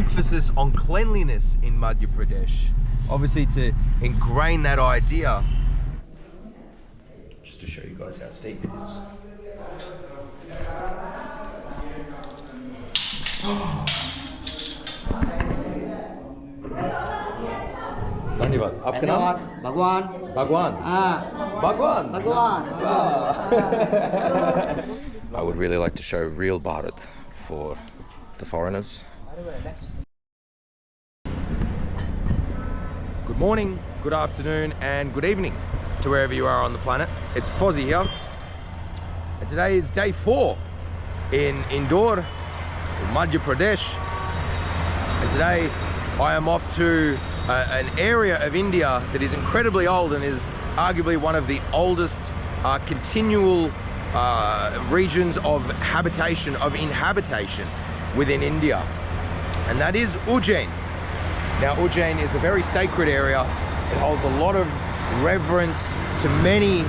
emphasis on cleanliness in Madhya Pradesh. Obviously to ingrain that idea. Just to show you guys how steep it is. धन्यवाद आपका नाम भगवान भगवान भगवान भगवान I would really like to show real Bharat for the foreigners. Good morning, good afternoon and good evening to wherever you are on the planet. It's Fozzie here and today is day 4 in Indore, Madhya Pradesh, and today I am off to an area of India that is incredibly old and is arguably one of the oldest continual regions of habitation, of inhabitation within India, and that is Ujjain. Now Ujjain is a very sacred area. It holds a lot of reverence to many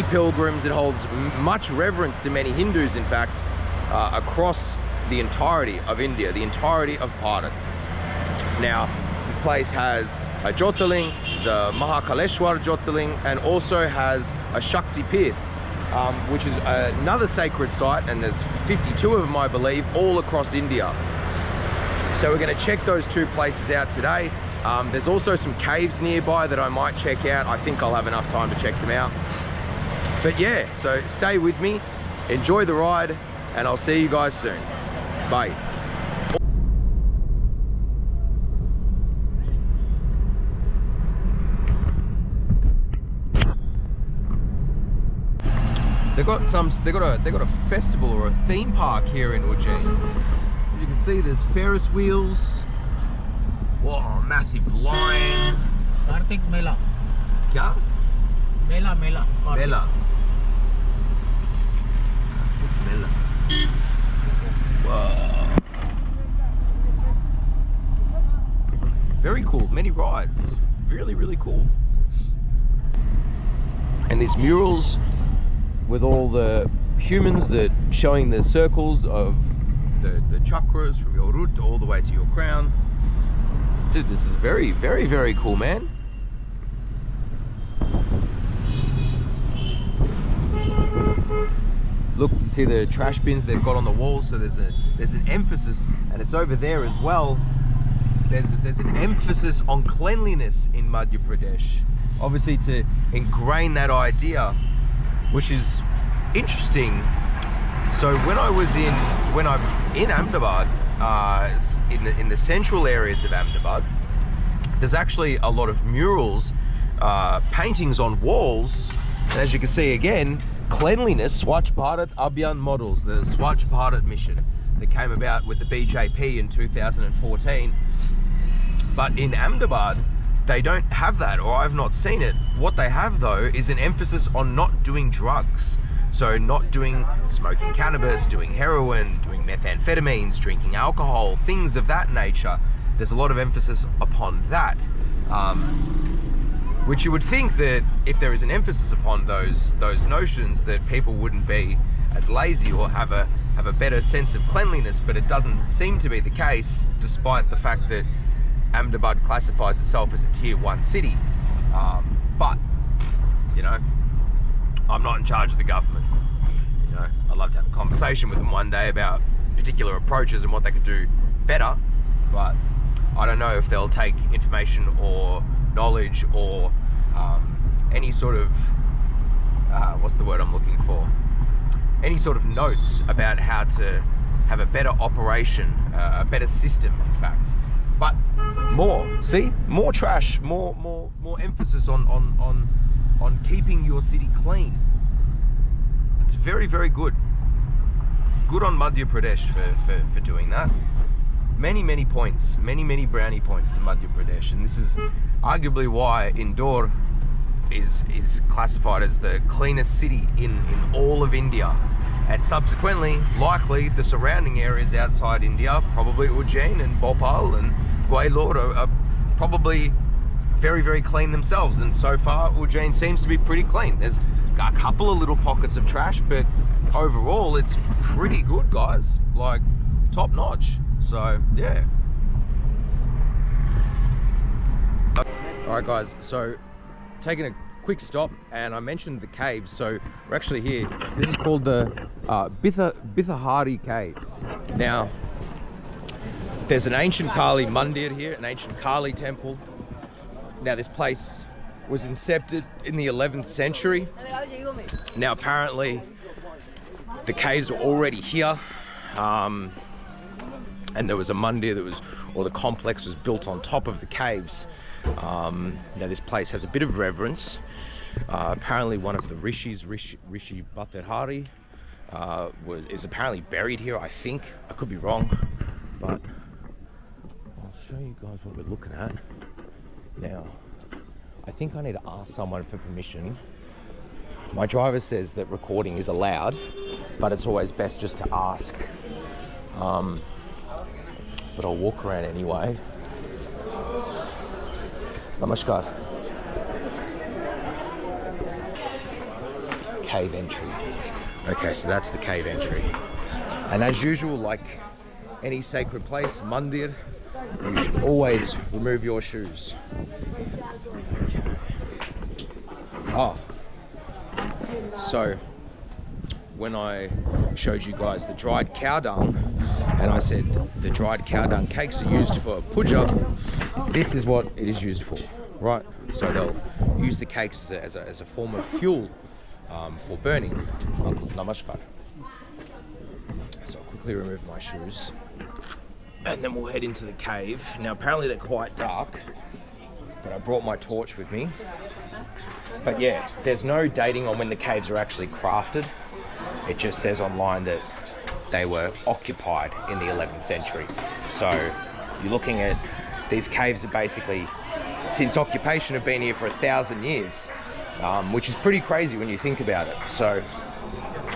pilgrims. It holds much reverence to many Hindus, in fact, across the entirety of India, the entirety of Bharat. Now this place has a Jyotirling, the Mahakaleshwar Jyotirling, and also has a Shakti Pith, which is another sacred site, and there's 52 of them, I believe, all across India. So we're going to check those two places out today. There's also some caves nearby that I might check out. I think I'll have enough time to check them out. But yeah, so stay with me, enjoy the ride, and I'll see you guys soon. Bye. They got a festival or a theme park here in Ujjain. As you can see, there's Ferris wheels. Whoa, massive lion. Kartik मेला क्या? मेला मेला Mela. Mela. Whoa. Very cool. Many rides. Really, really cool. And these murals with all the humans that showing the circles of the chakras from your root all the way to your crown. Dude, this is very, very, very cool, man. Look, you see the trash bins they've got on the walls, so there's an emphasis, and it's over there as well. There's an emphasis on cleanliness in Madhya Pradesh, obviously to ingrain that idea, which is interesting. So when I'm in Ahmedabad, in the central areas of Ahmedabad, there's actually a lot of murals, paintings on walls, and as you can see again, cleanliness, Swachh Bharat Abhiyan models, the Swachh Bharat mission that came about with the BJP in 2014. But in Ahmedabad, they don't have that, or I've not seen it. What they have though is an emphasis on not doing drugs. So not doing smoking cannabis, doing heroin, doing methamphetamines, drinking alcohol, things of that nature. There's a lot of emphasis upon that. Which you would think that if there is an emphasis upon those notions, that people wouldn't be as lazy or have a better sense of cleanliness, but it doesn't seem to be the case, despite the fact that Ahmedabad classifies itself as a tier 1 city. But, you know, I'm not in charge of the government. You know, I'd love to have a conversation with them one day about particular approaches and what they could do better, but I don't know if they'll take information or knowledge or any sort of, what's the word I'm looking for? Any sort of notes about how to have a better operation, a better system, in fact. But more trash, more emphasis on keeping your city clean. It's very, very good. Good on Madhya Pradesh for doing that. Many points, many brownie points to Madhya Pradesh, and this is arguably why Indore is classified as the cleanest city in all of India. And subsequently, likely the surrounding areas outside India, probably Ujjain and Bhopal and Gwalior are probably very, very clean themselves. And so far, Ujjain seems to be pretty clean. There's a couple of little pockets of trash, but overall, it's pretty good, guys. Like, top notch. So, yeah. All right, guys, so taking a quick stop, and I mentioned the caves, so we're actually here. This is called the Bithahari Caves. Now, there's an ancient Kali Mandir here, an ancient Kali temple. Now, this place was incepted in the 11th century. Now, apparently, the caves were already here, and there was a mandir that was, or the complex was built on top of the caves. Now, this place has a bit of reverence. Apparently, one of the rishis, Rishi Bhadrasen, is apparently buried here, I think. I could be wrong, but I'll show you guys what we're looking at. Now, I think I need to ask someone for permission. My driver says that recording is allowed, but it's always best just to ask. But I'll walk around anyway. Namaskar. Cave entry. Okay, so that's the cave entry. And as usual, like any sacred place, mandir, you should always remove your shoes. Oh, so when I showed you guys the dried cow dung, and I said the dried cow dung cakes are used for puja, this is what it is used for, right? So they'll use the cakes as a form of fuel for burning. Namaskar. So I'll quickly remove my shoes, and then we'll head into the cave. Now, apparently they're quite dark, but I brought my torch with me. But yeah, there's no dating on when the caves were actually crafted. It just says online that they were occupied in the 11th century. So you're looking at these caves are basically, since occupation, have been here for 1,000 years, which is pretty crazy when you think about it. So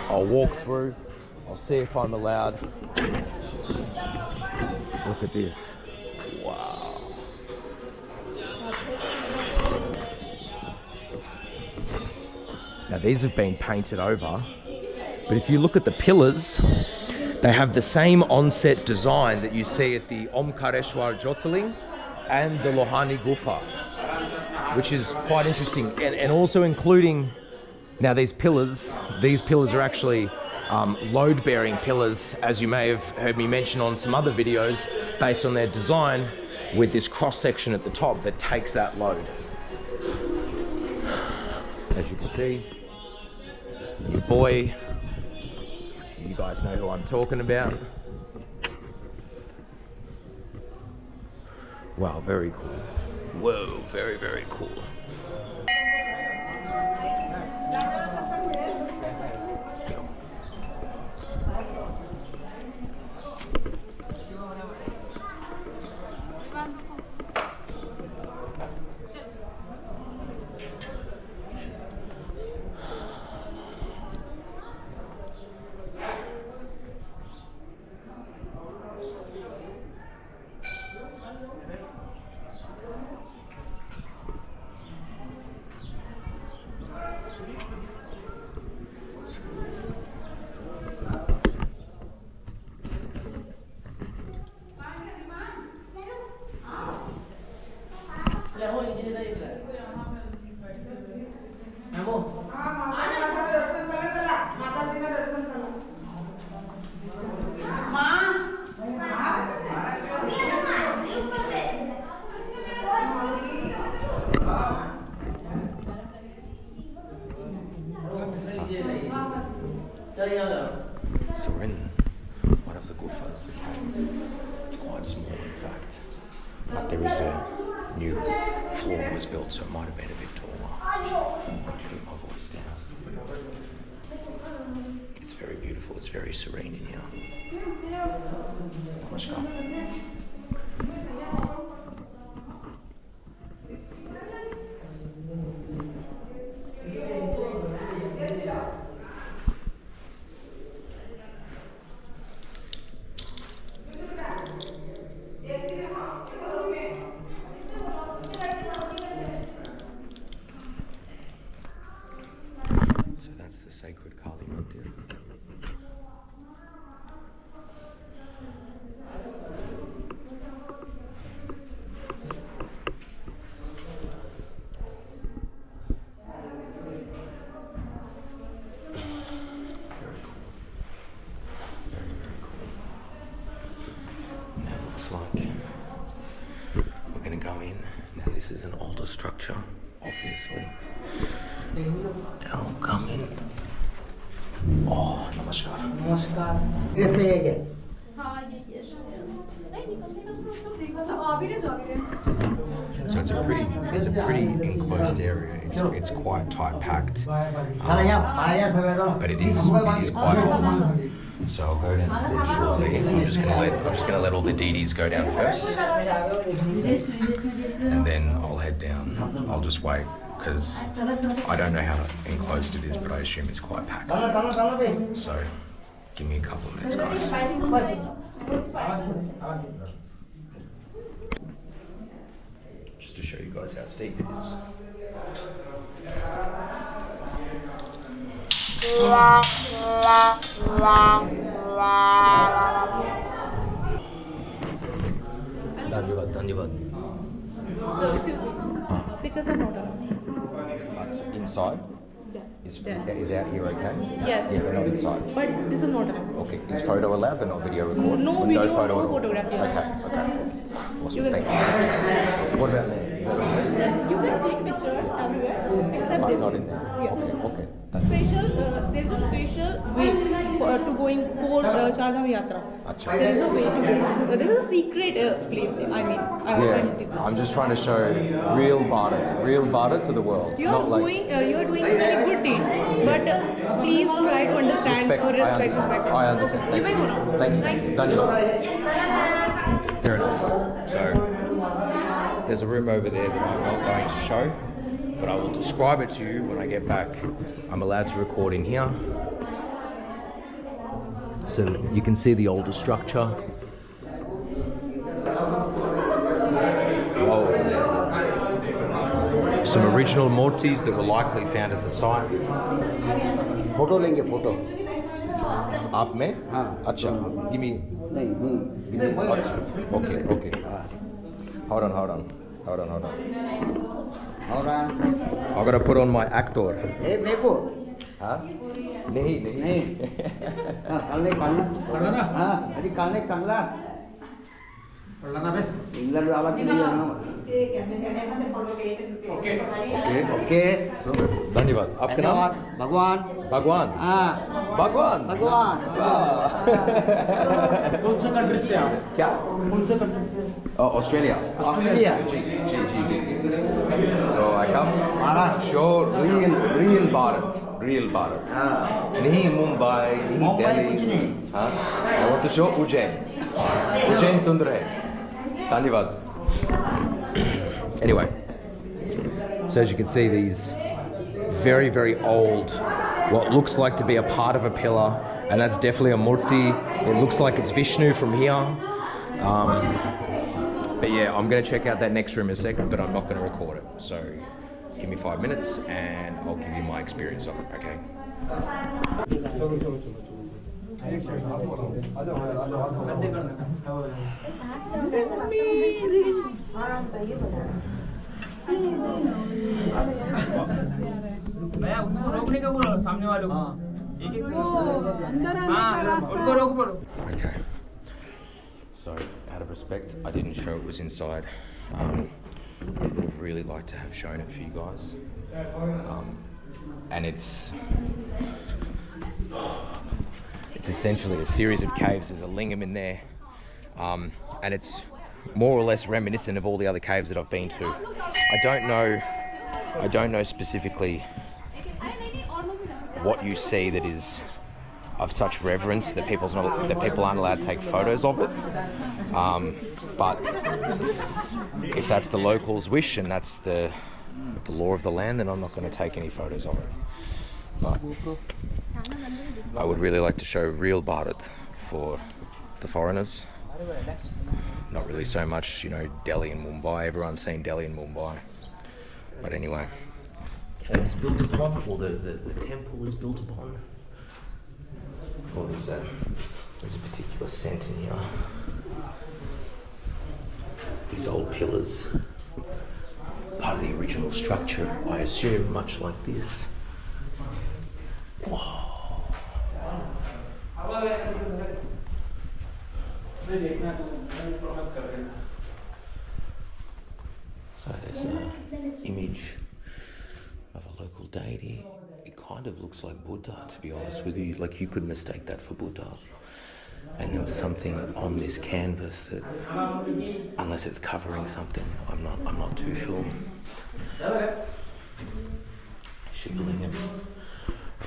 I'll walk through, I'll see if I'm allowed. Look at this. Wow. Now these have been painted over, but if you look at the pillars, they have the same onset design that you see at the Omkareshwar Jyotirling and the Lohani Gufa, which is quite interesting. And also including, now these pillars are actually load-bearing pillars, as you may have heard me mention on some other videos, based on their design, with this cross-section at the top that takes that load. As you can see, your boy, you guys know who I'm talking about. Wow, very cool. Whoa, very, very cool. So we're in one of the gufas, the cave. It's quite small, in fact, but there is a new floor that was built, so it might have been a bit taller. I'll keep my voice down. It's very beautiful. It's very serene in here. Let's go. Sacred Kali Mandir. like. We're gonna go in. Now this is an older structure, obviously. Now come in. Oh, namaskar. So it's a pretty enclosed area. It's quite tight packed, but it is quite old. So I'll go downstairs shortly. I'm just gonna let all the deities go down first, and then I'll head down. I'll just wait because I don't know how enclosed it is, but I assume it's quite packed. So give me a couple of minutes, guys. Just to show you guys how steep it is. Dhanyavad. Pictures are not allowed. Inside? Yeah. Is out here okay? Yes. Yeah, but not inside. But this is not allowed. Okay. Is photo allowed but not video record? No Or video, no photo no at all? photograph, yeah. Okay. Awesome. You Thank you. What about there? Is that okay? You can take pictures everywhere except this. Not in there. Yeah. Okay. Special, there is a special way to going for Chardham Yatra. Acha. There is a way to go. This is a secret place. Yeah. I'm just trying to show real Bharat to the world. You are not like doing a very good deed, but please try to understand respect. or I understand. You may go now. Thank you. Dhanyavad. Fair enough. So there's a room over there that I'm not going to show, but I will describe it to you when I get back. I'm allowed to record in here. So you can see the older structure. Whoa. Some original murtis that were likely found at the site. Photo लेंगे photo आप में? हाँ। अच्छा. Give me. नहीं अच्छा. Okay. Hold on. और I gotta put on my actor. ए मेरे को हाँ? नहीं. नहीं हाँ कालने ना हाँ अजी कालने कांगला इंग्लैंड वाला के लिए ना ओके धन्यवाद. आपका नाम? भगवान हाँ भगवान. कौन से कंट्री से आप? क्या? कौन से कंट्री से? Australia. Ji. So I come. Maharashtra Show real Bharat. हाँ नहीं Mumbai, नहीं मुंबई कुछ Delhi. नहीं हाँ? I want to show Ujjain. Ujjain सुंदर है. धन्यवाद. Anyway, so as you can see, these very, very old, what looks like to be a part of a pillar, and that's definitely a murti. It looks like it's Vishnu from here. But yeah, I'm going to check out that next room in a second, but I'm not going to record it. So give me 5 minutes and I'll give you my experience of it, okay? रोकने का बोलो सामने वालों को एक उनको रोको बोलो. Okay. So, out of respect, I didn't show it was inside. I would really like to have shown it for you guys. And it's essentially a series of caves. There's a lingam in there. And it's more or less reminiscent of all the other caves that I've been to. I don't know specifically what you see that is of such reverence that people aren't allowed to take photos of it. But if that's the locals' wish and that's the law of the land, then I'm not going to take any photos of it. But I would really like to show real Bharat for the foreigners. Not really so much, Delhi and Mumbai. Everyone's seen Delhi and Mumbai. But anyway. Caves built upon, or the temple is built upon. Well, there's a particular scent in here. These old pillars, part of the original structure, I assume, much like this. Whoa. So there's an image of a local deity. It kind of looks like Buddha, to be honest with you. Like you could mistake that for Buddha. And there was something on this canvas that, unless it's covering something, I'm not too sure. Shiva Lingam,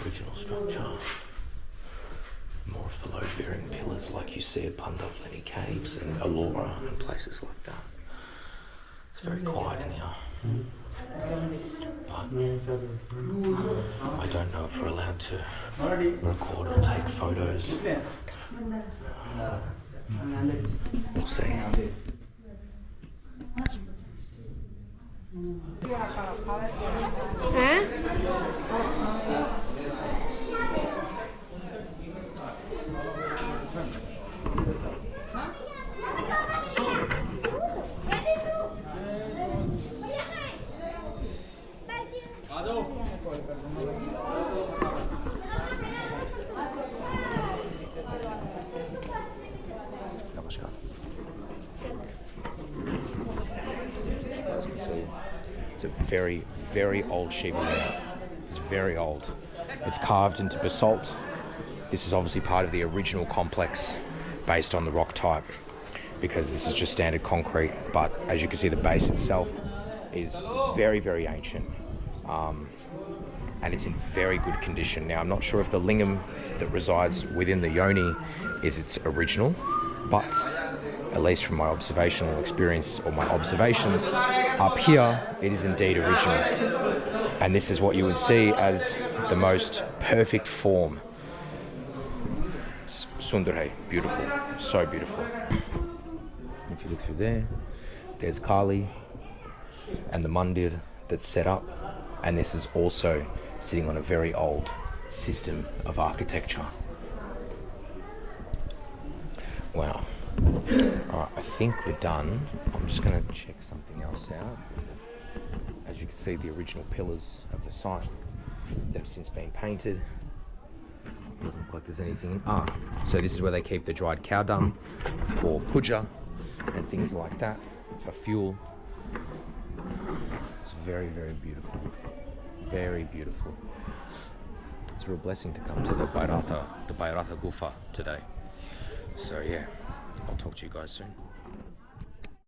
original structure. More of the load-bearing pillars like you see at Pandavlini Caves and Allura and places like that. It's very quiet in here. But I don't know if we're allowed to record or take photos. We'll see. Namaskar. As you can see, it's a very, very old Shiva Linga. It's very old. It's carved into basalt. This is obviously part of the original complex based on the rock type, because this is just standard concrete, but as you can see, the base itself is very, very ancient, and it's in very good condition. Now, I'm not sure if the lingam that resides within the yoni is its original, but at least from my observational experience or my observations up here, it is indeed original. And this is what you would see as the most perfect form. Sundare, beautiful, so beautiful. If you look through there, there's Kali and the mandir that's set up, and this is also sitting on a very old system of architecture. Wow. Alright, I think we're done. I'm just going to check something else out. As you can see, the original pillars of the site that have since been painted. Doesn't look like there's anything in. So this is where they keep the dried cow dung for puja and things like that, for fuel. It's very, very beautiful. Very beautiful. It's a real blessing to come to the Bhadrasen Gufa today. So yeah, I'll talk to you guys soon.